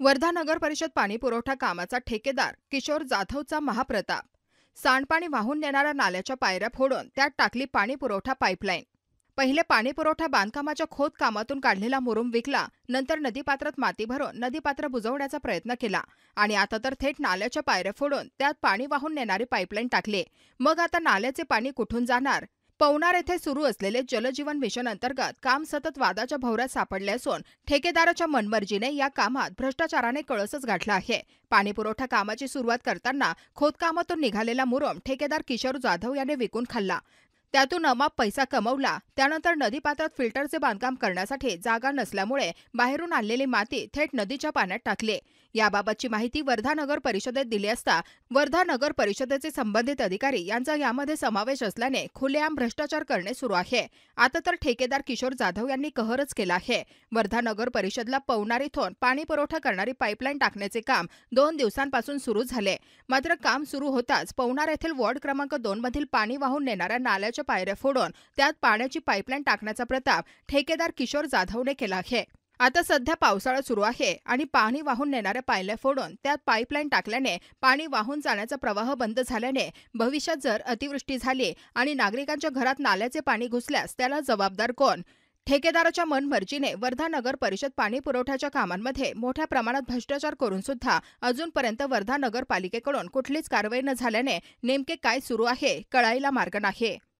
वर्धा नगर परिषद पाणी पुरवठा कामाचा ठेकेदार किशोर जाधवचा महाप्रताप. सांडपाणी वाहून नेणाऱ्या नाल्याच्या पायऱ्या फोडून त्यात टाकली पाणी पुरवठा पाईपलाईन. पहिले पाणी पुरवठा बांधकामाच्या खोदकामातून काढलेला मुरुम विकला, नंतर नदीपात्रात माती भरून नदीपात्र बुजवण्याचा प्रयत्न केला आणि आता तर थेट नाल्याच्या पायऱ्या फोडून त्यात पाणी वाहून नेणारी पाईपलाईन टाकली. मग आता नाल्याचे पाणी कुठून जाणार? पवनार येथे सुरू असलेले जलजीवन मिशन अंतर्गत काम सतत वादाच्या भोवऱ्यात सापडले असून ठेकेदाराच्या मनमर्जीने या कामात भ्रष्टाचाराने कळसच गाठला आहे. पाणी पुरवठा कामाची सुरुवात करताना खोदकामातून निघालेला मुरुम ठेकेदार किशोर जाधव याने विकून खाल्ला. त्यातून अमाप पैसा कमवला. त्यानंतर नदीपात्रात फिल्टरचे बांधकाम करण्यासाठी जागा नसल्यामुळे बाहेरून आणलेली माती थेट नदीच्या पाण्यात टाकली. याबाबतची माहिती वर्धा नगर परिषदेत दिली असता वर्धा नगर परिषदेचे संबंधित अधिकारी यांचा यामध्ये समावेश असल्याने खुलेआम भ्रष्टाचार करणे सुरू आहे. आता तर ठेकेदार किशोर जाधव यांनी कहरच केला आहे. वर्धा नगर परिषदला पवनार इथून पाणी पुरवठा करणारी पाईपलाईन टाकण्याचे काम 2 दिवसांपासून सुरू झाले. मात्र काम सुरू होताच पवनार येथील वॉर्ड क्रमांक 2 मधील पाणी वाहून नेणाऱ्या नाल्याच्या पायऱ्या फोडून त्यात पाण्याची पाईपलाईन टाकण्याचा प्रताप ठेकेदार किशोर जाधवने केला आहे. आता सध्या पावसाळा सुरू आहे आणि पाणी वाहून नेणाऱ्या पायऱ्या फोडून त्यात पाईपलाईन टाकल्याने पाणी वाहून जाण्याचा प्रवाह बंद झाल्याने भविष्यात जर अतिवृष्टी झाली आणि नागरिकांच्या घरात नाल्याचे पाणी घुसल्यास त्याला जबाबदार कोण? ठेकेदाराच्या मनमर्जीने वर्धा नगर परिषद पाणी पुरवठ्याच्या कामांमध्ये मोठ्या प्रमाणात भ्रष्टाचार करून सुद्धा अजूनपर्यंत वर्धा नगरपालिकेकडून कुठलीच कारवाई न झाल्याने नेमके काय सुरू आहे कळायला मार्ग नाही.